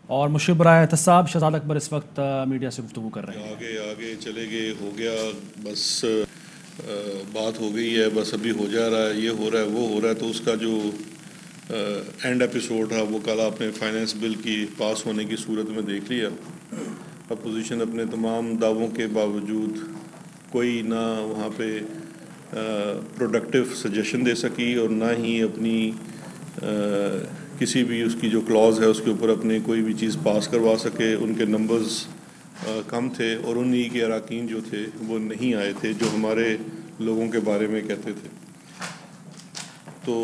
اور مشرف برائے احتساب شہزاد اکبر اس وقت میڈیا سے گفتگو کر رہے ہیں۔ آگے آگے چلے گئے، ہو گیا، بس بات ہو گئی ہے، بس ابھی ہو جا رہا ہے، یہ ہو رہا ہے، وہ ہو رہا ہے، تو اس کا جو اینڈ ایپیسوڈ تھا وہ کل آپ نے فائنینس بل کی پاس ہونے کی صورت میں دیکھ لیا۔ اپوزیشن اپنے تمام دعووں کے باوجود کوئی نہ وہاں پہ پروڈکٹیو سجیشن دے سکی، اور نہ ہی اپنی کسی بھی اس کی جو کلاز ہے اس کے اوپر اپنے کوئی بھی چیز پاس کروا سکے۔ ان کے نمبرز کم تھے، اور انہی کے اراکین جو تھے وہ نہیں آئے تھے جو ہمارے لوگوں کے بارے میں کہتے تھے۔ تو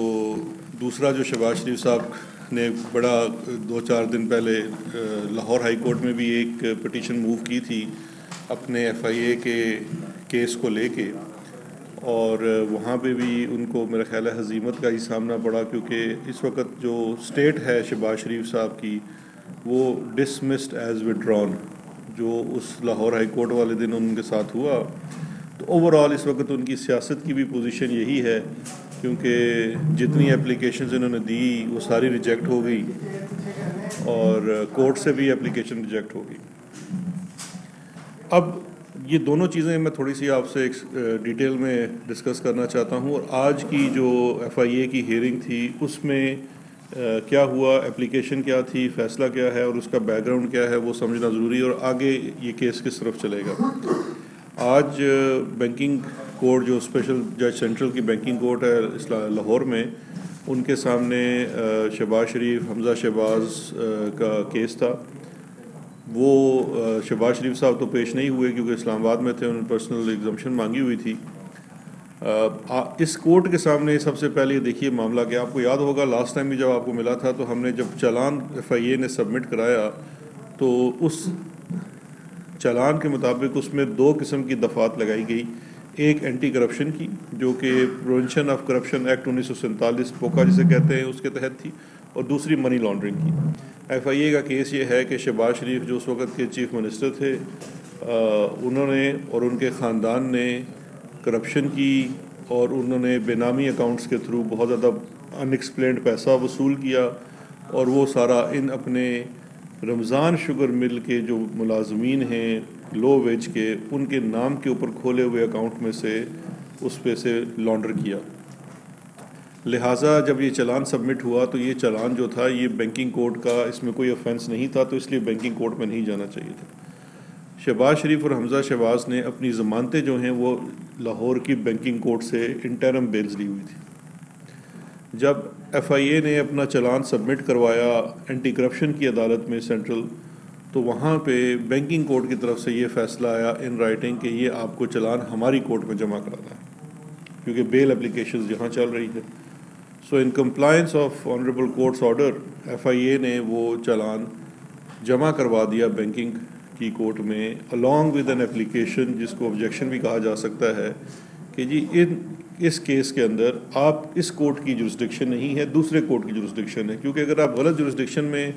دوسرا جو شہباز شریف صاحب نے بڑا 2-4 دن پہلے لاہور ہائی کورٹ میں بھی ایک پٹیشن موو کی تھی اپنے ایف آئی اے کے کیس کو لے کے، اور وہاں پہ بھی ان کو میرا خیال ہے ہزیمت کا ہی سامنا پڑا، کیونکہ اس وقت جو سٹیٹ ہے شہباز شریف صاحب کی وہ ڈسمسڈ ایز وڈران، جو اس لاہور ہائی کورٹ والے دن ان کے ساتھ ہوا۔ تو اوور آل اس وقت ان کی سیاست کی بھی پوزیشن یہی ہے، کیونکہ جتنی اپلیکیشنز انہوں نے دی وہ ساری ریجیکٹ ہو گئی، اور کورٹ سے بھی اپلیکیشن ریجیکٹ ہو گئی۔ اب یہ دونوں چیزیں میں تھوڑی سی آپ سے ڈیٹیل میں ڈسکس کرنا چاہتا ہوں، اور آج کی جو ایف آئی اے کی ہیئرنگ تھی اس میں کیا ہوا، اپلیکیشن کیا تھی، فیصلہ کیا ہے، اور اس کا بیک گراؤنڈ کیا ہے، وہ سمجھنا ضروری ہے، اور آگے یہ کیس کس طرف چلے گا۔ آج بینکنگ کورٹ جو اسپیشل جج سینٹرل کی بینکنگ کورٹ ہے لاہور میں، ان کے سامنے شہباز شریف، حمزہ شہباز کا کیس تھا۔ وہ شہباز شریف صاحب تو پیش نہیں ہوئے کیونکہ اسلام آباد میں تھے، انہوں نے پرسنل ایگزمپشن مانگی ہوئی تھی۔ اس کورٹ کے سامنے سب سے پہلے دیکھیے معاملہ کہ آپ کو یاد ہوگا لاسٹ ٹائم بھی جب آپ کو ملا تھا تو ہم نے جب چالان ایف آئی اے نے سبمٹ کرایا تو اس چالان کے مطابق اس میں 2 قسم کی دفعات لگائی گئی، ایک اینٹی کرپشن کی جو کہ پریونشن آف کرپشن ایکٹ 1947 پوکا جسے کہتے ہیں اس کے تحت تھی، اور دوسری منی لانڈرنگ کی۔ ایف آئی اے کا کیس یہ ہے کہ شہباز شریف جو اس وقت کے چیف منسٹر تھے، انہوں نے اور ان کے خاندان نے کرپشن کی، اور انہوں نے بے نامی اکاؤنٹس کے تھرو بہت زیادہ ان ایکسپلینڈ پیسہ وصول کیا، اور وہ سارا ان اپنے رمضان شوگر مل کے جو ملازمین ہیں لو ویج کے، ان کے نام کے اوپر کھولے ہوئے اکاؤنٹ میں سے اس پہ سے لانڈر کیا۔ لہٰذا جب یہ چالان سبمٹ ہوا تو یہ چالان جو تھا یہ بینکنگ کورٹ کا، اس میں کوئی آفینس نہیں تھا، تو اس لیے بینکنگ کورٹ میں نہیں جانا چاہیے تھا۔ شہباز شریف اور حمزہ شہباز نے اپنی ضمانتیں جو ہیں وہ لاہور کی بینکنگ کورٹ سے انٹرم بیلز لی ہوئی تھی۔ جب ایف آئی اے نے اپنا چالان سبمٹ کروایا اینٹی کرپشن کی عدالت میں سینٹرل، تو وہاں پہ بینکنگ کورٹ کی طرف سے یہ فیصلہ آیا ان رائٹنگ کہ یہ آپ کو چالان ہماری کورٹ میں جمع کرانا ہے، کیونکہ بیل اپلیکیشنز یہاں چل رہی ہے۔ So in compliance of honourable courts order, F I A نے وہ چالان جمع کروا دیا بینکنگ کی کورٹ میں along with an application، جس کو objection بھی کہا جا سکتا ہے کہ جی اس کیس کے اندر آپ اس کورٹ کی جورسڈکشن نہیں ہے، دوسرے کورٹ کی جورسڈکشن ہے، کیونکہ اگر آپ غلط جورسڈکشن میں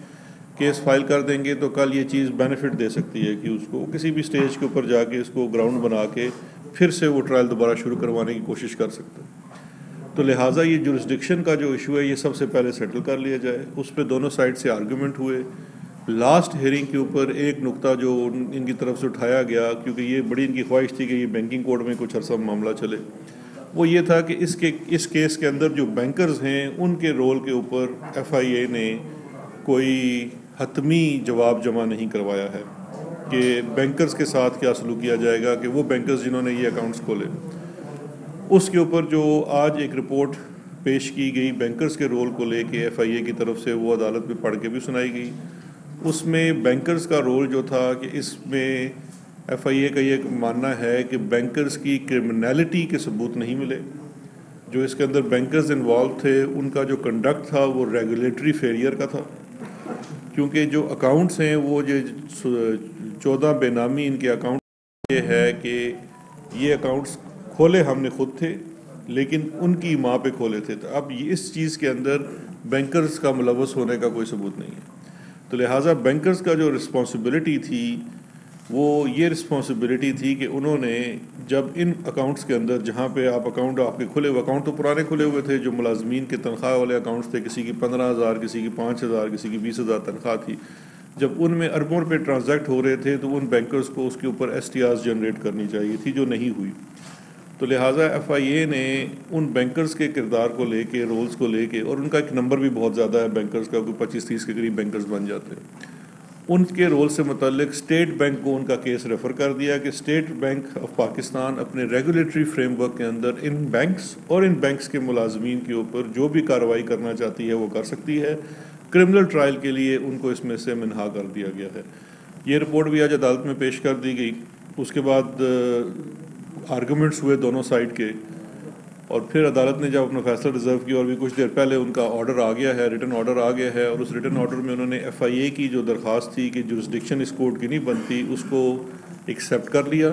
کیس فائل کر دیں گے تو کل یہ چیز بینیفٹ دے سکتی ہے کہ اس کو کسی بھی سٹیج کے اوپر جا کے اس کو گراؤنڈ بنا کے پھر سے وہ ٹرائل دوبارہ شروع کروانے کی کوشش کر سکتا ہے۔ تو لہٰذا یہ جورسڈکشن کا جو ایشو ہے یہ سب سے پہلے سیٹل کر لیا جائے۔ اس پہ دونوں سائڈ سے آرگومنٹ ہوئے۔ لاسٹ ہیئرنگ کے اوپر ایک نقطہ جو ان کی طرف سے اٹھایا گیا، کیونکہ یہ بڑی ان کی خواہش تھی کہ یہ بینکنگ کورٹ میں کچھ عرصہ معاملہ چلے، وہ یہ تھا کہ اس کیس کے اندر جو بینکرز ہیں ان کے رول کے اوپر ایف آئی اے نے کوئی حتمی جواب جمع نہیں کروایا ہے کہ بینکرز کے ساتھ کیا سلوک کیا جائے گا، کہ وہ بینکرز جنہوں نے یہ اکاؤنٹس کھولے۔ اس کے اوپر جو آج ایک رپورٹ پیش کی گئی بینکرز کے رول کو لے کے ایف آئی اے کی طرف سے، وہ عدالت میں پڑھ کے بھی سنائی گئی۔ اس میں بینکرز کا رول جو تھا کہ اس میں ایف آئی اے کا یہ ماننا ہے کہ بینکرز کی کرمنالٹی کے ثبوت نہیں ملے، جو اس کے اندر بینکرز انوالو تھے ان کا جو کنڈکٹ تھا وہ ریگولیٹری فیلئر کا تھا، کیونکہ جو اکاؤنٹس ہیں وہ جو 14 بے نامی ان کے اکاؤنٹ، یہ ہے کہ یہ اکاؤنٹس کھولے ہم نے خود تھے لیکن ان کی ماں پہ کھولے تھے، تو اب اس چیز کے اندر بینکرز کا ملوث ہونے کا کوئی ثبوت نہیں ہے۔ تو لہٰذا بینکرز کا جو رسپانسبلٹی تھی وہ یہ رسپانسبلٹی تھی کہ انہوں نے جب ان اکاؤنٹس کے اندر، جہاں پہ اکاؤنٹ آپ کے کھلے ہوئے، اکاؤنٹ تو پرانے کھلے ہوئے تھے، جو ملازمین کے تنخواہ والے اکاؤنٹس تھے، کسی کی 15,000، کسی کی 5,000، کسی کی 20,000 تنخواہ تھی، جب ان میں اربوں روپے ٹرانزیکٹ ہو رہے تھے تو ان بینکرز کو اس کے اوپر ایس ٹی آرز جنریٹ کرنی چاہیے تھی، جو نہیں ہوئی. تو لہٰذا ایف آئی اے نے ان بینکرز کے کردار کو لے کے، رولز کو لے کے، اور ان کا ایک نمبر بھی بہت زیادہ ہے بینکرز کا، کوئی 25-30 کے قریب بینکرز بن جاتے ہیں، ان کے رول سے متعلق اسٹیٹ بینک کو ان کا کیس ریفر کر دیا کہ اسٹیٹ بینک آف پاکستان اپنے ریگولیٹری فریم ورک کے اندر ان بینکس اور ان بینکس کے ملازمین کے اوپر جو بھی کارروائی کرنا چاہتی ہے وہ کر سکتی ہے. کرمنل ٹرائل کے لیے ان کو اس میں سے منہا کر دیا گیا ہے. یہ رپورٹ بھی آج عدالت میں پیش کر دی گئی. اس کے بعد آرگومنٹس ہوئے دونوں سائڈ کے، اور پھر عدالت نے جب اپنا فیصلہ ریزرو کیا، اور بھی کچھ دیر پہلے ان کا آرڈر آ گیا ہے، ریٹن آرڈر آ گیا ہے، اور اس ریٹن آرڈر میں انہوں نے ایف آئی اے کی جو درخواست تھی کہ جورسڈکشن اس کورٹ کی نہیں بنتی، اس کو ایکسیپٹ کر لیا،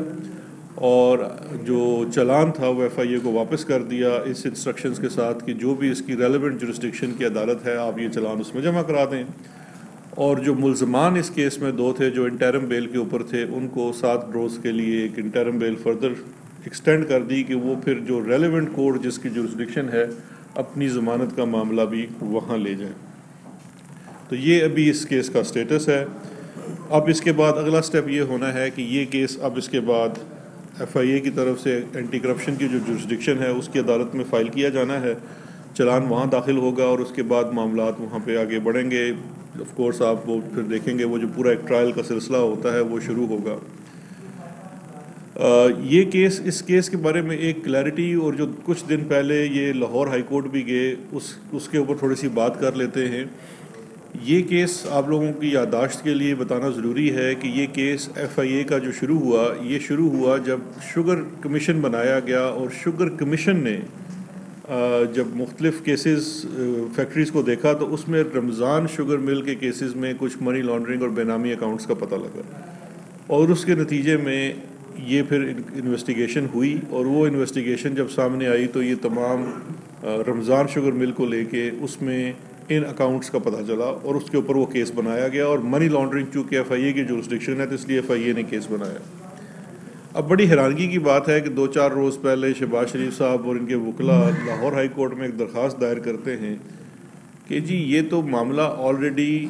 اور جو چلان تھا وہ ایف آئی اے کو واپس کر دیا اس انسٹرکشنز کے ساتھ کہ جو بھی اس کی ریلیونٹ جورسڈکشن کی عدالت ہے آپ یہ چلان اس میں جمع کرا دیں. اور جو ملزمان اس کیس میں 2 تھے جو انٹرم بیل کے اوپر تھے، ان کو 7 روز کے لیے ایک انٹرم بیل فردر ایکسٹینڈ کر دی کہ وہ پھر جو ریلیونٹ کورٹ جس کی جورسڈکشن ہے اپنی ضمانت کا معاملہ بھی وہاں لے جائیں. تو یہ ابھی اس کیس کا سٹیٹس ہے. اب اس کے بعد اگلا سٹیپ یہ ہونا ہے کہ یہ کیس اب اس کے بعد ایف آئی اے کی طرف سے اینٹی کرپشن کی جو جورسڈکشن ہے اس کی عدالت میں فائل کیا جانا ہے، چلان وہاں داخل ہوگا، اور اس کے بعد معاملات وہاں پہ آگے بڑھیں گے. آف کورس آپ وہ پھر دیکھیں گے وہ جو پورا ایک ٹرائل کا سلسلہ ہوتا ہے وہ شروع ہوگا. یہ کیس، اس کیس کے بارے میں ایک کلیئرٹی، اور جو کچھ دن پہلے یہ لاہور ہائی کورٹ بھی گئے اس کے اوپر تھوڑی سی بات کر لیتے ہیں. یہ کیس آپ لوگوں کی یادداشت کے لیے بتانا ضروری ہے کہ یہ کیس ایف آئی اے کا جو شروع ہوا جب شوگر کمیشن بنایا گیا، اور شوگر کمیشن نے جب مختلف کیسز فیکٹریز کو دیکھا تو اس میں رمضان شوگر مل کے کیسز میں کچھ منی لانڈرنگ اور بے نامی اکاؤنٹس کا پتہ لگا، اور اس کے نتیجے میں یہ پھر انویسٹیگیشن ہوئی، اور وہ انویسٹیگیشن جب سامنے آئی تو یہ تمام رمضان شوگر مل کو لے کے اس میں ان اکاؤنٹس کا پتہ چلا، اور اس کے اوپر وہ کیس بنایا گیا. اور منی لانڈرنگ چونکہ ایف آئی اے کی جورسڈکشن ہے تو اس لیے ایف آئی اے نے کیس بنایا. اب بڑی حیرانگی کی بات ہے کہ 2-4 روز پہلے شہباز شریف صاحب اور ان کے وکلاء لاہور ہائی کورٹ میں ایک درخواست دائر کرتے ہیں کہ جی یہ تو معاملہ آلریڈی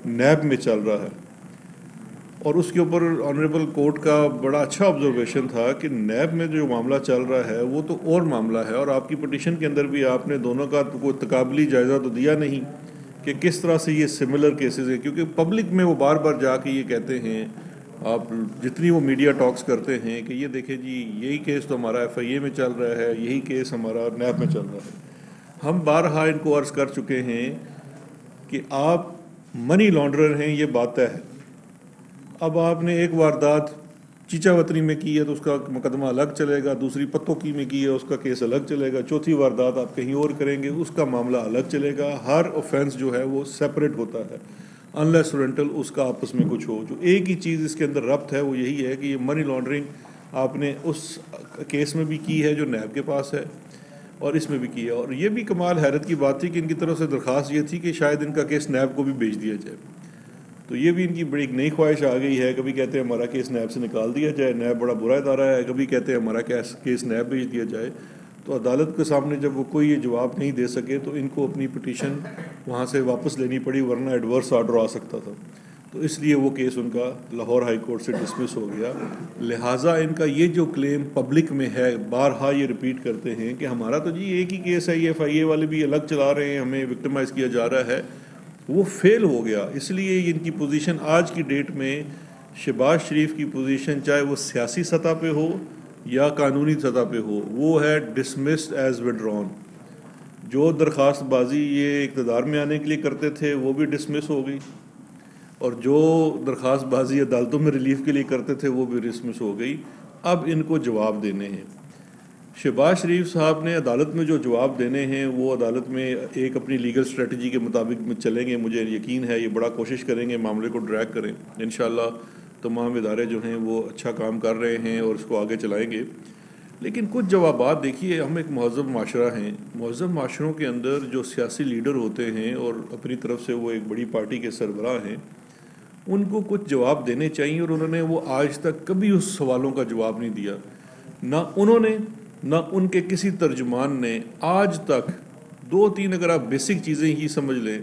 نیب میں چل رہا ہے، اور اس کے اوپر آنریبل کورٹ کا بڑا اچھا آبزرویشن تھا کہ نیب میں جو معاملہ چل رہا ہے وہ تو اور معاملہ ہے، اور آپ کی پٹیشن کے اندر بھی آپ نے دونوں کا کوئی تقابلی جائزہ تو دیا نہیں کہ کس طرح سے یہ سملر کیسز ہیں. کیونکہ پبلک میں وہ بار بار جا کے یہ کہتے ہیں، آپ جتنی وہ میڈیا ٹاکس کرتے ہیں کہ یہ دیکھیں جی یہی کیس تو ہمارا ایف آئی اے میں چل رہا ہے، یہی کیس ہمارا نیب میں چل رہا ہے. ہم بارہا ان کو عرض کر چکے ہیں کہ آپ منی لانڈرر ہیں، یہ بات ہے. اب آپ نے ایک واردات چیچا وطنی میں کی ہے تو اس کا مقدمہ الگ چلے گا، دوسری پتوں کی میں کی ہے اس کا کیس الگ چلے گا، چوتھی واردات آپ کہیں اور کریں گے اس کا معاملہ الگ چلے گا. ہر اوفینس جو ہے وہ سیپریٹ ہوتا ہے انلیس رینٹل اس کا آپس میں کچھ ہو. جو ایک ہی چیز اس کے اندر ربط ہے وہ یہی ہے کہ یہ منی لانڈرنگ آپ نے اس کیس میں بھی کی ہے جو نیب کے پاس ہے، اور اس میں بھی کی ہے. اور یہ بھی کمال حیرت کی بات تھی کہ ان کی طرف سے درخواست یہ تھی کہ شاید ان کا کیس نیب کو بھی بھیج دیا جائے. تو یہ بھی ان کی بڑی ایک نئی خواہش آ گئی ہے. کبھی کہتے ہیں ہمارا کیس نیب سے نکال دیا جائے، نیب بڑا برا ادارہ ہے، کبھی کہتے ہیں ہمارا کیس نیب بھیج دیا جائے. تو عدالت کے سامنے جب وہ کوئی یہ جواب نہیں دے سکے تو ان کو اپنی پٹیشن وہاں سے واپس لینی پڑی، ورنہ ایڈورس آرڈر آ سکتا تھا. تو اس لیے وہ کیس ان کا لاہور ہائی کورٹ سے ڈسمس ہو گیا. لہٰذا ان کا یہ جو کلیم پبلک میں ہے، بارہا یہ ریپیٹ کرتے ہیں کہ ہمارا تو جی ایک ہی کیس ہے، یہ ایف آئی اے والے بھی الگ چلا رہے ہیں، ہمیں وکٹمائز کیا جا رہا ہے، وہ فیل ہو گیا. اس لیے ان کی پوزیشن آج کی ڈیٹ میں، شہباز شریف کی پوزیشن چاہے وہ سیاسی سطح پہ ہو یا قانونی سطح پہ ہو، وہ ہے ڈسمسڈ ایز وڈرون. جو درخواست بازی یہ اقتدار میں آنے کے لیے کرتے تھے وہ بھی ڈسمس ہو گئی، اور جو درخواست بازی عدالتوں میں ریلیف کے لیے کرتے تھے وہ بھی ڈسمس ہو گئی. اب ان کو جواب دینے ہیں. شہباز شریف صاحب نے عدالت میں جو جواب دینے ہیں وہ عدالت میں ایک اپنی لیگل اسٹریٹجی کے مطابق میں چلیں گے. مجھے یقین ہے یہ بڑا کوشش کریں گے معاملے کو ڈریگ کریں. انشاءاللہ تمام ادارے جو ہیں وہ اچھا کام کر رہے ہیں اور اس کو آگے چلائیں گے. لیکن کچھ جوابات دیکھیے، ہم ایک مہذب معاشرہ ہیں، مہذب معاشروں کے اندر جو سیاسی لیڈر ہوتے ہیں اور اپنی طرف سے وہ ایک بڑی پارٹی کے سربراہ ہیں، ان کو کچھ جواب دینے چاہیے، اور انہوں نے وہ آج تک کبھی اس سوالوں کا جواب نہیں دیا. نہ انہوں نے، نہ ان کے کسی ترجمان نے آج تک 2-3 اگر آپ بیسک چیزیں ہی سمجھ لیں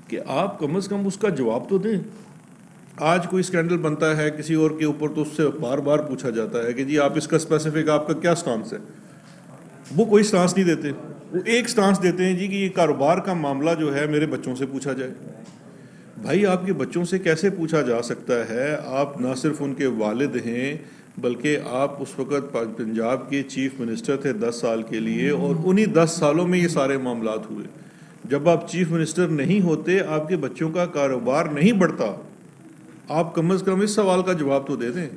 کہ آپ کم از کم اس کا جواب تو دیں. آج کوئی اسکینڈل بنتا ہے کسی اور کے اوپر تو اس سے بار بار پوچھا جاتا ہے کہ جی آپ اس کا اسپیسیفک آپ کا کیا سٹانس ہے. وہ کوئی سٹانس نہیں دیتے. وہ ایک سٹانس دیتے ہیں جی کہ یہ کاروبار کا معاملہ جو ہے میرے بچوں سے پوچھا جائے. بھائی آپ کے بچوں سے کیسے پوچھا جا سکتا ہے؟ آپ نہ صرف ان کے والد ہیں بلکہ آپ اس وقت پنجاب کے چیف منسٹر تھے 10 سال کے لیے، اور انہی 10 سالوں میں یہ سارے معاملات ہوئے. جب آپ چیف منسٹر نہیں ہوتے آپ کے بچوں کا کاروبار نہیں بڑھتا. آپ کم از کم اس سوال کا جواب تو دے دیں.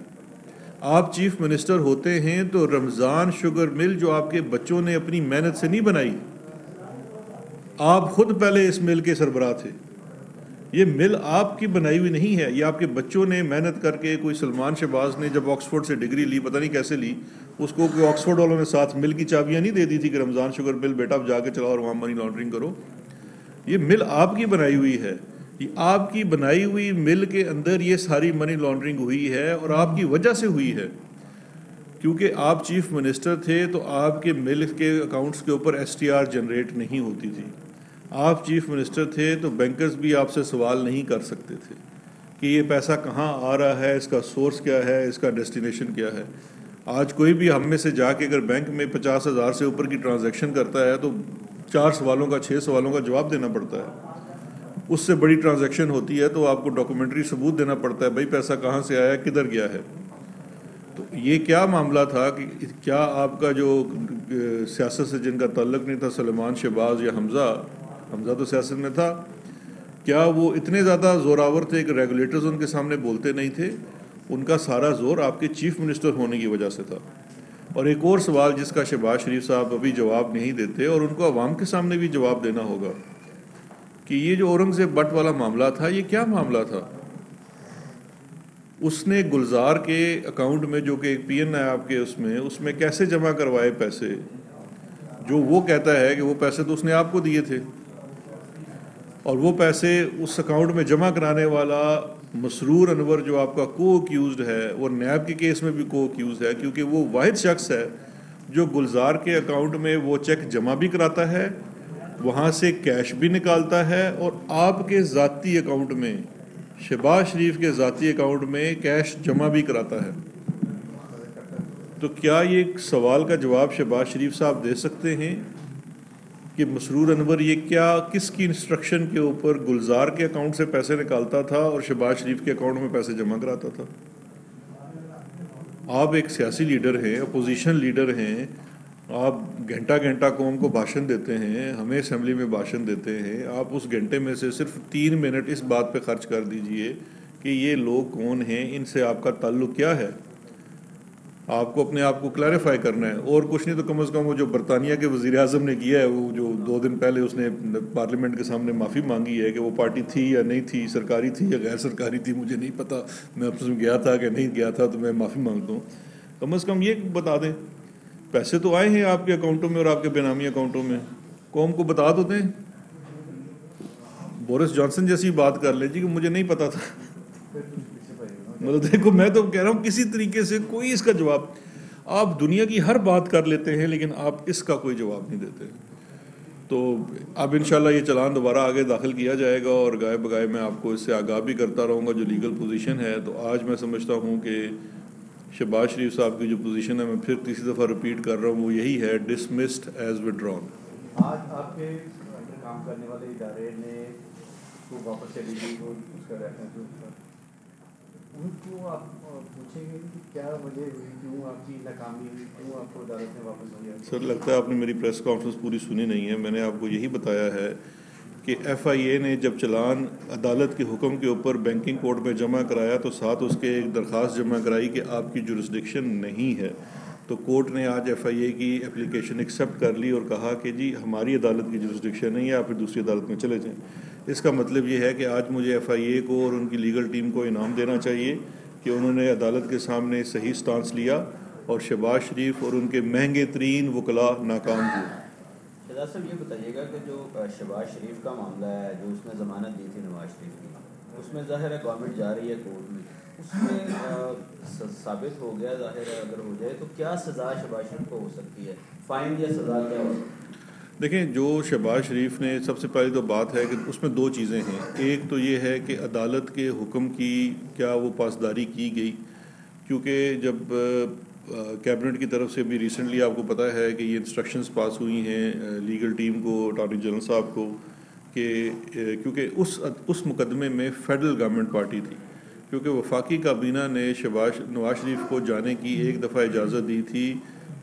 آپ چیف منسٹر ہوتے ہیں تو رمضان شوگر مل جو آپ کے بچوں نے اپنی محنت سے نہیں بنائی، آپ خود پہلے اس مل کے سربراہ تھے. یہ مل آپ کی بنائی ہوئی نہیں ہے، یہ آپ کے بچوں نے محنت کر کے. کوئی سلمان شہباز نے جب آکسفورڈ سے ڈگری لی، پتہ نہیں کیسے لی، اس کو کوئی آکسفورڈ والوں نے ساتھ مل کی چابیاں نہیں دے دی تھی کہ رمضان شوگر مل بیٹا اب جا کے چلاؤ اور وہاں منی لانڈرنگ کرو. یہ مل آپ کی بنائی ہوئی ہے. یہ آپ کی بنائی ہوئی مل کے اندر یہ ساری منی لانڈرنگ ہوئی ہے اور آپ کی وجہ سے ہوئی ہے. کیونکہ آپ چیف منسٹر تھے تو آپ کے مل کے اکاؤنٹس کے اوپر ایس ٹی آر جنریٹ نہیں ہوتی تھی. آپ چیف منسٹر تھے تو بینکرز بھی آپ سے سوال نہیں کر سکتے تھے کہ یہ پیسہ کہاں آ رہا ہے، اس کا سورس کیا ہے، اس کا ڈیسٹینیشن کیا ہے. آج کوئی بھی ہم میں سے جا کے اگر بینک میں 50,000 سے اوپر کی ٹرانزیکشن کرتا ہے تو 4 سوالوں کا 6 سوالوں کا جواب دینا پڑتا ہے. اس سے بڑی ٹرانزیکشن ہوتی ہے تو آپ کو ڈاکومنٹری ثبوت دینا پڑتا ہے بھائی پیسہ کہاں سے آیا، کدھر گیا ہے. تو یہ کیا معاملہ تھا کہ کیا آپ کا جو سیاست سے جن کا تعلق نہیں تھا، سلمان شہباز یا حمزہ تو سیاست میں تھا، کیا وہ اتنے زیادہ زوراور تھے کہ ریگولیٹرز ان کے سامنے بولتے نہیں تھے؟ ان کا سارا زور آپ کے چیف منسٹر ہونے کی وجہ سے تھا. اور ایک اور سوال جس کا شہباز شریف صاحب ابھی جواب نہیں دیتے اور ان کو عوام کے سامنے بھی جواب دینا ہوگا کہ یہ جو اورنگزیب بٹ والا معاملہ تھا یہ کیا معاملہ تھا؟ اس نے گلزار کے اکاؤنٹ میں جو کہ ایک پی این ہے آپ کے اس میں کیسے جمع کروائے پیسے، جو وہ کہتا ہے کہ وہ پیسے تو اس نے آپ کو دیے تھے. اور وہ پیسے اس اکاؤنٹ میں جمع کرانے والا مسرور انور جو آپ کا کو ایکیوزڈ ہے، وہ نیب کے کیس میں بھی کو ایکیوزڈ ہے کیونکہ وہ واحد شخص ہے جو گلزار کے اکاؤنٹ میں وہ چیک جمع بھی کراتا ہے، وہاں سے کیش بھی نکالتا ہے، اور آپ کے ذاتی اکاؤنٹ میں، شہباز شریف کے ذاتی اکاؤنٹ میں کیش جمع بھی کراتا ہے. تو کیا یہ سوال کا جواب شہباز شریف صاحب دے سکتے ہیں کہ مسرور انور یہ کیا کس کی انسٹرکشن کے اوپر گلزار کے اکاؤنٹ سے پیسے نکالتا تھا اور شہباز شریف کے اکاؤنٹ میں پیسے جمع کراتا تھا؟ آپ ایک سیاسی لیڈر ہیں، اپوزیشن لیڈر ہیں، آپ گھنٹہ گھنٹہ قوم کو بھاشن دیتے ہیں، ہمیں اسمبلی میں بھاشن دیتے ہیں. آپ اس گھنٹے میں سے صرف 3 منٹ اس بات پہ خرچ کر دیجئے کہ یہ لوگ کون ہیں، ان سے آپ کا تعلق کیا ہے. آپ کو اپنے آپ کو کلیریفائی کرنا ہے اور کچھ نہیں تو کم از کم وہ جو برطانیہ کے وزیر اعظم نے کیا ہے، وہ جو 2 دن پہلے اس نے پارلیمنٹ کے سامنے معافی مانگی ہے کہ وہ پارٹی تھی یا نہیں تھی، سرکاری تھی یا غیر سرکاری تھی مجھے نہیں پتہ، میں اپنے میں گیا تھا کہ نہیں گیا تھا، تو میں معافی مانگتا ہوں. کم از کم یہ بتا دیں پیسے تو آئے ہیں آپ کے اکاؤنٹوں میں اور آپ کے بے نامی اکاؤنٹوں میں، قوم کو بتا دو دیں. بورس جانسن جیسی بات کر لیں جی کہ مجھے نہیں پتا تھا. مطلب دیکھو میں تو کہہ رہا ہوں کسی طریقے سے کوئی اس کا جواب، آپ دنیا کی ہر بات کر لیتے ہیں لیکن آپ اس کا کوئی جواب نہیں دیتے. تو اب انشاءاللہ یہ چلان دوبارہ آگے داخل کیا جائے گا اور گائے بگائے میں آپ کو اس سے آگاہ بھی کرتا رہوں گا جو لیگل پوزیشن ہے. تو آج میں سمجھتا ہوں کہ شہباز شریف صاحب کی جو پوزیشن ہے، میں پھر تیسری دفعہ ریپیٹ کر رہا ہوں، وہ یہی ہے ڈسمسڈ ایز وڈران. آج آپ کے انڈر کام کرنے والے ادارے نے اس کو واپس چلی گئی اور اس کا ریفرنس ان کو آپ پوچھیں گے کہ کیا وجہ ہوئی، کیوں آپ کی ناکامی ہوئی، کیوں آپ کو عدالت میں واپس لیا؟ سر لگتا ہے آپ نے میری پریس کانفرنس پوری سنی نہیں ہے. میں نے آپ کو یہی بتایا ہے کہ ایف آئی اے نے جب چلان عدالت کے حکم کے اوپر بینکنگ کوڈ میں جمع کرایا تو ساتھ اس کے ایک درخواست جمع کرائی کہ آپ کی جورسڈکشن نہیں ہے. تو کورٹ نے آج ایف آئی اے کی اپلیکیشن ایکسیپٹ کر لی اور کہا کہ جی ہماری عدالت کی جورسڈکشن نہیں ہے، آپ پھر دوسری عدالت میں چلے جائیں. اس کا مطلب یہ ہے کہ آج مجھے ایف آئی اے کو اور ان کی لیگل ٹیم کو انعام دینا چاہیے کہ انہوں نے عدالت کے سامنے صحیح سٹانس لیا اور شہباز شریف اور ان کے مہنگے ترین وکلاء ناکام ہوئے. شہزاد صاحب یہ بتائیے گا کہ جو شہباز شریف کا معاملہ ہے، جو اس نے ضمانت دی تھی نواز شریف کی، اس میں ظاہر ہے گورنمنٹ جا رہی ہے کورٹ میں، اس میں ثابت ہو گیا، ظاہر ہے اگر ہو جائے تو کیا سزا شہباز شریف کو ہو سکتی ہے، فائن یا سزا کیا ہو سکتی ہے؟ دیکھیں جو شہباز شریف نے سب سے پہلی تو بات ہے کہ اس میں دو چیزیں ہیں. ایک تو یہ ہے کہ عدالت کے حکم کی کیا وہ پاسداری کی گئی، کیونکہ جب کیبنٹ کی طرف سے بھی ریسنٹلی آپ کو پتہ ہے کہ یہ انسٹرکشنز پاس ہوئی ہیں لیگل ٹیم کو، اٹارنی جنرل صاحب کو، کہ کیونکہ اس مقدمے میں فیڈرل گورنمنٹ پارٹی تھی، کیونکہ وفاقی کابینہ نے نواز شریف کو جانے کی ایک دفعہ اجازت دی تھی.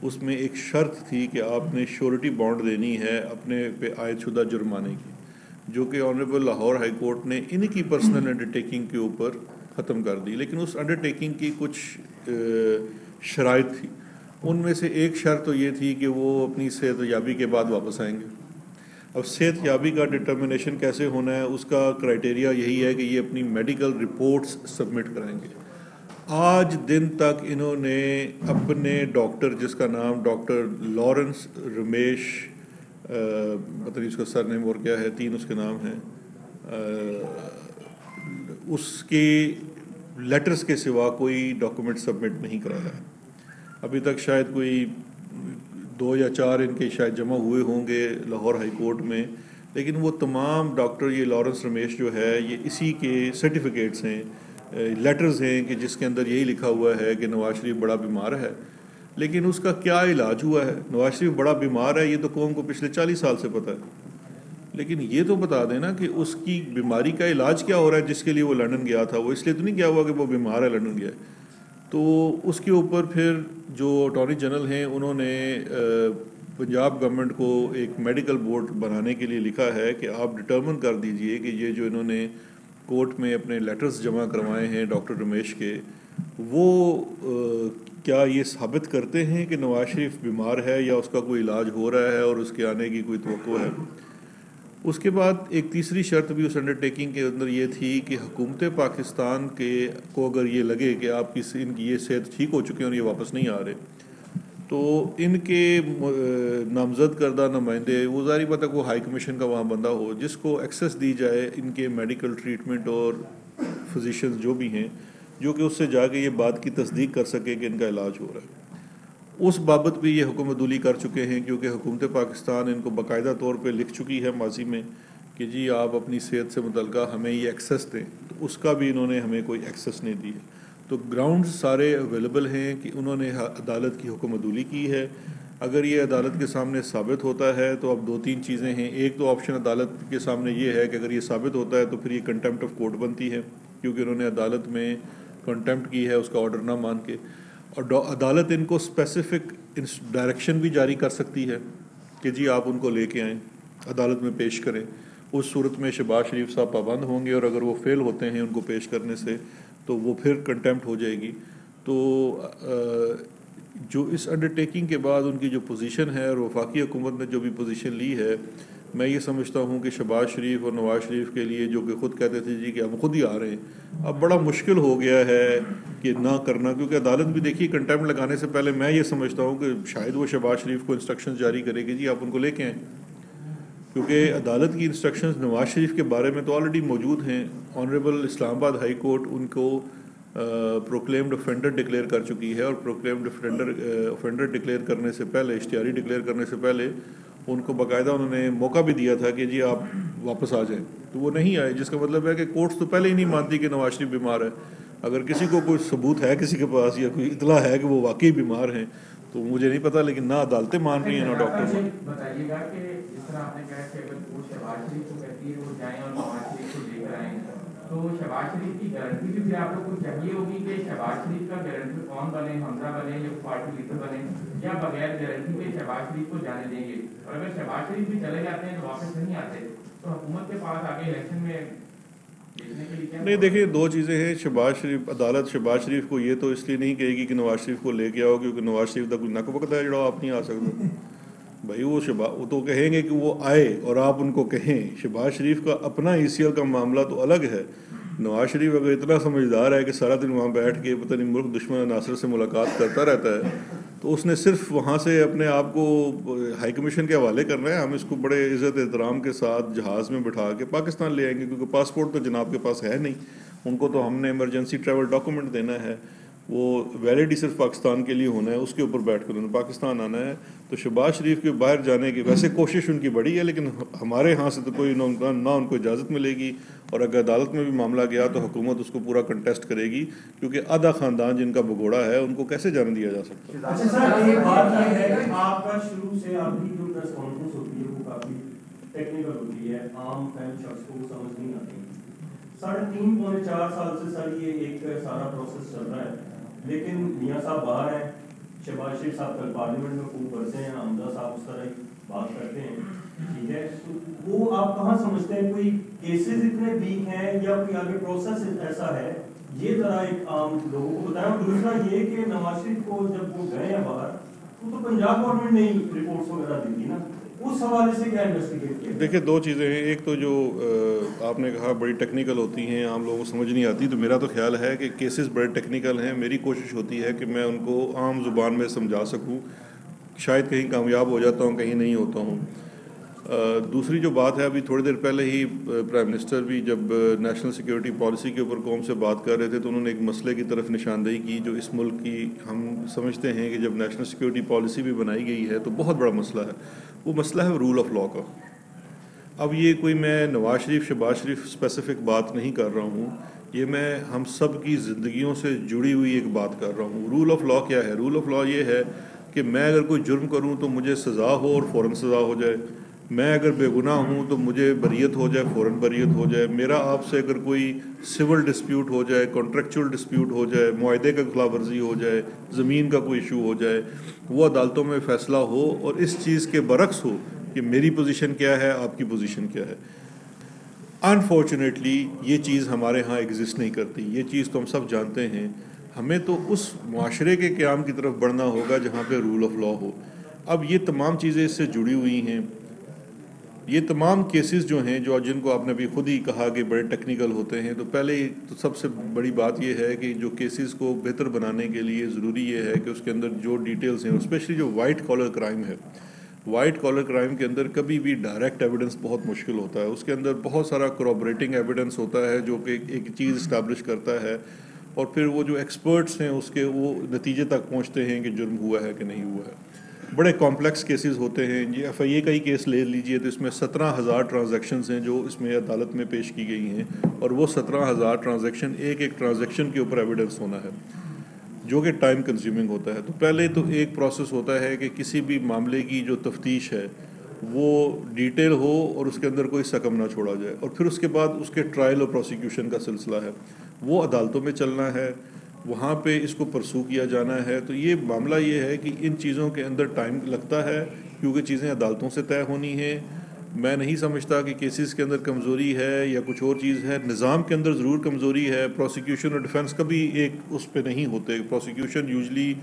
اس میں ایک شرط تھی کہ آپ نے شیورٹی بانڈ دینی ہے اپنے پہ عائد شدہ جرمانے کی، جو کہ آنریبل لاہور ہائی کورٹ نے ان کی پرسنل انڈرٹیکنگ کے اوپر ختم کر دی. لیکن اس انڈرٹیکنگ کی کچھ شرائط تھی. ان میں سے ایک شرط تو یہ تھی کہ وہ اپنی صحت یابی کے بعد واپس آئیں گے. اب صحت یابی کا ڈٹرمنیشن کیسے ہونا ہے، اس کا کرائٹیریا یہی ہے کہ یہ اپنی میڈیکل رپورٹس سبمٹ کرائیں گے. آج دن تک انہوں نے اپنے ڈاکٹر، جس کا نام ڈاکٹر لارنس رمیش، پتہ نہیں اس کا سر نیم اور کیا ہے، 3 اس کے نام ہیں، اس کے لیٹرز کے سوا کوئی ڈاکومنٹ سبمٹ نہیں کرایا. ابھی تک شاید کوئی 2 یا 4 ان کے شاید جمع ہوئے ہوں گے لاہور ہائی کورٹ میں، لیکن وہ تمام ڈاکٹر، یہ لارنس رمیش جو ہے، یہ اسی کے سرٹیفکیٹس ہیں، لیٹرز ہیں کہ جس کے اندر یہی لکھا ہوا ہے کہ نواز شریف بڑا بیمار ہے. لیکن اس کا کیا علاج ہوا ہے؟ نواز شریف بڑا بیمار ہے، یہ تو قوم کو پچھلے 40 سال سے پتہ ہے، لیکن یہ تو بتا دینا کہ اس کی بیماری کا علاج کیا ہو رہا ہے جس کے لیے وہ لندن گیا تھا. وہ اس لیے تو نہیں گیا ہوا کہ وہ بیمار ہے لندن گیا ہے. تو اس کے اوپر پھر جو اٹارنی جنرل ہیں انہوں نے پنجاب گورنمنٹ کو ایک میڈیکل بورڈ بنانے کے لیے لکھا ہے کہ آپ ڈٹرمن کر دیجئے کہ یہ جو انہوں نے کورٹ میں اپنے لیٹرز جمع کروائے ہیں ڈاکٹر رمیش کے، وہ کیا یہ ثابت کرتے ہیں کہ نواز شریف بیمار ہے یا اس کا کوئی علاج ہو رہا ہے اور اس کے آنے کی کوئی توقع ہے. اس کے بعد ایک تیسری شرط بھی اس انڈرٹیکنگ کے اندر یہ تھی کہ حکومت پاکستان کو اگر یہ لگے کہ آپ کی ان کی یہ صحت ٹھیک ہو چکے ہیں اور یہ واپس نہیں آ رہے، تو ان کے نامزد کردہ نمائندے، وہ ظاہری بات ہے کہ وہ ہائی کمیشن کا وہاں بندہ ہو، جس کو ایکسیس دی جائے ان کے میڈیکل ٹریٹمنٹ اور فزیشنز جو بھی ہیں، جو کہ اس سے جا کے یہ بات کی تصدیق کر سکے کہ ان کا علاج ہو رہا ہے. اس بابت بھی یہ حکم عدولی کر چکے ہیں، کیونکہ حکومت پاکستان ان کو باقاعدہ طور پہ لکھ چکی ہے ماضی میں کہ جی آپ اپنی صحت سے متعلقہ ہمیں یہ ایکسیس دیں. تو اس کا بھی انہوں نے ہمیں کوئی ایکسیس نہیں دی ہے. تو گراؤنڈز سارے اویلیبل ہیں کہ انہوں نے عدالت کی حکم عدولی کی ہے. اگر یہ عدالت کے سامنے ثابت ہوتا ہے تو اب 2-3 چیزیں ہیں. ایک تو آپشن عدالت کے سامنے یہ ہے کہ اگر یہ ثابت ہوتا ہے تو پھر یہ کنٹیمپٹ آف کورٹ بنتی ہے، کیونکہ انہوں نے عدالت میں کنٹیمپٹ کی ہے اس کا آرڈر نہ مان کے. اور عدالت ان کو اسپیسیفک ڈائریکشن بھی جاری کر سکتی ہے کہ جی آپ ان کو لے کے آئیں، عدالت میں پیش کریں. اس صورت میں شہباز شریف صاحب پابند ہوں گے، اور اگر وہ فیل ہوتے ہیں ان کو پیش کرنے سے تو وہ پھر کنٹیمپٹ ہو جائے گی. تو جو اس انڈرٹیکنگ کے بعد ان کی جو پوزیشن ہے اور وفاقی حکومت نے جو بھی پوزیشن لی ہے، میں یہ سمجھتا ہوں کہ شہباز شریف اور نواز شریف کے لیے، جو کہ خود کہتے تھے جی کہ ہم خود ہی آ رہے ہیں، اب بڑا مشکل ہو گیا ہے کہ نہ کرنا. کیونکہ عدالت بھی دیکھیے کنٹیمپٹ لگانے سے پہلے میں یہ سمجھتا ہوں کہ شاید وہ شہباز شریف کو انسٹرکشنز جاری کرے کہ جی آپ ان کو لے کے آئیں، کیونکہ عدالت کی انسٹرکشنز نواز شریف کے بارے میں تو آلریڈی موجود ہیں. آنریبل اسلام آباد ہائی کورٹ ان کو پروکلیمڈ افینڈر ڈکلیئر کر چکی ہے، اور پروکلیمڈ افینڈر ڈکلیئر کرنے سے پہلے، اشتہاری ڈکلیئر کرنے سے پہلے ان کو باقاعدہ انہوں نے موقع بھی دیا تھا کہ جی آپ واپس آ جائیں. تو وہ نہیں آئے، جس کا مطلب ہے کہ کورٹس تو پہلے ہی نہیں مانتی کہ نواز شریف بیمار ہے. اگر کسی کو کوئی ثبوت ہے کسی کے پاس یا کوئی اطلاع ہے کہ وہ واقعی بیمار ہیں تو مجھے نہیں پتہ، لیکن نہ عدالتیں مان رہی ہیں نہ ڈاکٹر مان. بتائیے گا کہ جس طرح آپ نے کہا کہ اگر وہ شہباز شریف کو کہتی ہے وہ جائیں اور نواز شریف کو لے کر آئیں، تو شہباز شریف کی گارنٹی بھی پھر آپ لوگ کو چاہیے ہوگی کہ شہباز شریف کا گارنٹر کون بنے، حمزہ بنے یا پارٹی لیڈر بنے، یا بغیر گارنٹی کے شہباز شریف کو جانے دیں گے؟ اور اگر شہباز شریف بھی چلے جاتے ہیں تو واپس نہیں آتے، تو حکومت کے پاس آگے الیکشن میں نہیں. دیکھیں 2 چیزیں ہیں. شہباز شریف، عدالت شہباز شریف کو یہ تو اس لیے نہیں کہے گی کہ نواز شریف کو لے کے آؤ، کیونکہ نواز شریف کا کوئی نق وقت ہے جڑا آپ نہیں آ سکتے. بھائی وہ وہ تو کہیں گے کہ وہ آئے اور آپ ان کو کہیں. شہباز شریف کا اپنا ECL کا معاملہ تو الگ ہے. نواز شریف اگر اتنا سمجھدار ہے کہ سارا دن وہاں بیٹھ کے پتہ نہیں ملک دشمن عناصر سے ملاقات کرتا رہتا ہے، تو اس نے صرف وہاں سے اپنے آپ کو ہائی کمیشن کے حوالے کرنا ہے. ہم اس کو بڑے عزت احترام کے ساتھ جہاز میں بٹھا کے پاکستان لے آئیں گے، کیونکہ پاسپورٹ تو جناب کے پاس ہے نہیں. ان کو تو ہم نے ایمرجنسی ٹریول ڈاکومنٹ دینا ہے. وہ ویلڈ ہی صرف پاکستان کے لیے ہونا ہے، اس کے اوپر بیٹھ کر انہیں پاکستان آنا ہے. تو شہباز شریف کے باہر جانے کی ویسے کوشش ان کی بڑی ہے، لیکن ہمارے ہاں سے تو کوئی نہ ان کو اجازت ملے گی، اور اگر عدالت میں بھی معاملہ گیا تو حکومت اس کو پورا کنٹیسٹ کرے گی، کیونکہ آدھا خاندان جن کا بگوڑا ہے ان کو کیسے جانے دیا جا سکتا ہے. اچھا سر، ایک بات یہ ہے کہ آپ کا شروع سے آپ کی جو پریس کانفرنس ہوتی ہے وہ کافی ٹیکنیکل ہوتی ہے، عام فہم شخص کو سمجھ نہیں آتی. 3.5 پونے 4 سال سے سر یہ ایک سارا پروسیس چل رہا ہے، لیکن میاں صاحب باہر ہیں، شہباز شریف صاحب کل پارلیمنٹ میں خوب برسے ہیں، حمزہ صاحب اس طرح ہی بات کرتے ہیں، ٹھیک ہے. تو وہ آپ کہاں سمجھتے ہیں کوئی کیسز اتنے ویک ہیں یا کوئی آگے پروسیس ایسا ہے؟ یہ ذرا ایک عام لوگوں کو بتائیں. اور دوسرا یہ کہ نواز شریف کو جب وہ گئے ہیں باہر تو پنجاب گورنمنٹ نے ہی رپورٹس وغیرہ دی تھی نا، اس حوالے سے کیا انویسٹیگیٹ کیا؟ دیکھیں 2 چیزیں ہیں. ایک تو جو آپ نے کہا بڑی ٹیکنیکل ہوتی ہیں، عام لوگوں کو سمجھ نہیں آتی، تو میرا تو خیال ہے کہ کیسز بڑے ٹیکنیکل ہیں. میری کوشش ہوتی ہے کہ میں ان کو عام زبان میں سمجھا سکوں. شاید کہیں کامیاب ہو جاتا ہوں، کہیں نہیں ہوتا ہوں. دوسری جو بات ہے، ابھی تھوڑی دیر پہلے ہی پرائم منسٹر بھی جب نیشنل سیکیورٹی پالیسی کے اوپر قوم سے بات کر رہے تھے تو انہوں نے ایک مسئلے کی طرف نشاندہی کی جو اس ملک کی ہم سمجھتے ہیں کہ جب نیشنل سیکیورٹی پالیسی بھی بنائی گئی ہے تو بہت بڑا مسئلہ ہے. وہ مسئلہ ہے رول آف لاء کا. اب یہ کوئی میں نواز شریف شہباز شریف اسپیسیفک بات نہیں کر رہا ہوں، یہ میں ہم سب کی زندگیوں سے جڑی ہوئی ایک بات کر رہا ہوں. رول آف لاء کیا ہے؟ رول آف لاء یہ ہے کہ میں اگر کوئی جرم کروں تو مجھے سزا ہو اور فوراً سزا ہو جائے. میں اگر بے گناہ ہوں تو مجھے بریت ہو جائے، فوراً بریت ہو جائے. میرا آپ سے اگر کوئی سول ڈسپیوٹ ہو جائے، کانٹریکچول ڈسپیوٹ ہو جائے، معاہدے کا خلاف ورزی ہو جائے، زمین کا کوئی ایشو ہو جائے، وہ عدالتوں میں فیصلہ ہو اور اس چیز کے برعکس ہو کہ میری پوزیشن کیا ہے، آپ کی پوزیشن کیا ہے. انفارچونیٹلی یہ چیز ہمارے ہاں ایگزسٹ نہیں کرتی. یہ چیز تو ہم سب جانتے ہیں. ہمیں تو اس معاشرے کے قیام کی طرف بڑھنا ہوگا جہاں پہ رول آف لاء ہو. اب یہ تمام چیزیں اس سے جڑی ہوئی ہیں. یہ تمام کیسز جو ہیں جن کو آپ نے ابھی خود ہی کہا کہ بڑے ٹیکنیکل ہوتے ہیں، تو پہلے تو سب سے بڑی بات یہ ہے کہ جو کیسز کو بہتر بنانے کے لیے ضروری یہ ہے کہ اس کے اندر جو ڈیٹیلز ہیں، اسپیشلی جو وائٹ کالر کرائم ہے، وائٹ کالر کرائم کے اندر کبھی بھی ڈائریکٹ ایویڈنس بہت مشکل ہوتا ہے. اس کے اندر بہت سارا کورابریٹنگ ایویڈنس ہوتا ہے جو کہ ایک چیز اسٹیبلش کرتا ہے، اور پھر وہ جو ایکسپرٹس ہیں اس کے وہ نتیجے تک پہنچتے ہیں کہ جرم ہوا ہے کہ نہیں ہوا ہے. بڑے کمپلیکس کیسز ہوتے ہیں. جی ایف آئی اے کا ہی کیس لے لیجئے تو اس میں 17,000 ٹرانزیکشنز ہیں جو اس میں عدالت میں پیش کی گئی ہیں، اور وہ 17,000 ٹرانزیکشن ایک ٹرانزیکشن کے اوپر ایویڈنس ہونا ہے جو کہ ٹائم کنزیومنگ ہوتا ہے. تو پہلے تو ایک پروسیس ہوتا ہے کہ کسی بھی معاملے کی جو تفتیش ہے وہ ڈیٹیل ہو اور اس کے اندر کوئی سکم نہ چھوڑا جائے، اور پھر اس کے بعد اس کے ٹرائل اور پروسیکیوشن کا سلسلہ ہے، وہ عدالتوں میں چلنا ہے، وہاں پہ اس کو پرسو کیا جانا ہے. تو یہ معاملہ یہ ہے کہ ان چیزوں کے اندر ٹائم لگتا ہے کیونکہ چیزیں عدالتوں سے طے ہونی ہیں. میں نہیں سمجھتا کہ کیسز کے اندر کمزوری ہے یا کچھ اور چیز ہے. نظام کے اندر ضرور کمزوری ہے. پروسیکیوشن اور ڈیفنس کبھی ایک اس پہ نہیں ہوتے. پروسیکیوشن یوزلی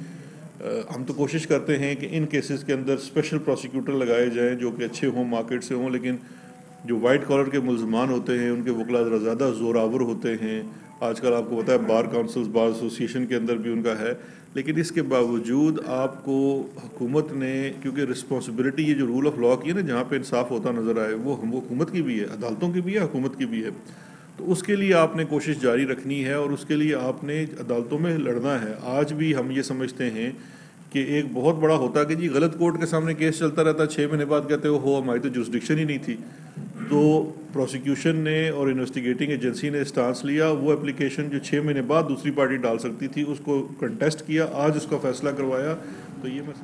ہم تو کوشش کرتے ہیں کہ ان کیسز کے اندر اسپیشل پروسیکیوٹر لگائے جائیں جو کہ اچھے ہوں، مارکیٹ سے ہوں، لیکن جو وائٹ کالر کے ملزمان ہوتے ہیں ان کے وکلا ذرا زیادہ زور آور ہوتے ہیں. آج کل آپ کو پتہ ہے بار کونسلز، بار ایسوسیشن کے اندر بھی ان کا ہے، لیکن اس کے باوجود آپ کو حکومت نے، کیونکہ رسپانسبلٹی یہ جو رول آف لاء کی ہے نا، جہاں پہ انصاف ہوتا نظر آئے، وہ حکومت کی بھی ہے، عدالتوں کی بھی ہے، حکومت کی بھی ہے. تو اس کے لیے آپ نے کوشش جاری رکھنی ہے اور اس کے لیے آپ نے عدالتوں میں لڑنا ہے. آج بھی ہم یہ سمجھتے ہیں کہ ایک بہت بڑا ہوتا ہے کہ جی غلط کورٹ کے سامنے کیس چلتا رہتا ہے، 6 مہینے بعد کہتے ہو ہماری تو جورسڈکشن ہی نہیں تھی. تو پروسیکیوشن نے اور انویسٹیگیٹنگ ایجنسی نے اسٹانس لیا. وہ اپلیکیشن جو 6 مہینے بعد دوسری پارٹی ڈال سکتی تھی اس کو کنٹیسٹ کیا، آج اس کا فیصلہ کروایا. تو یہ میں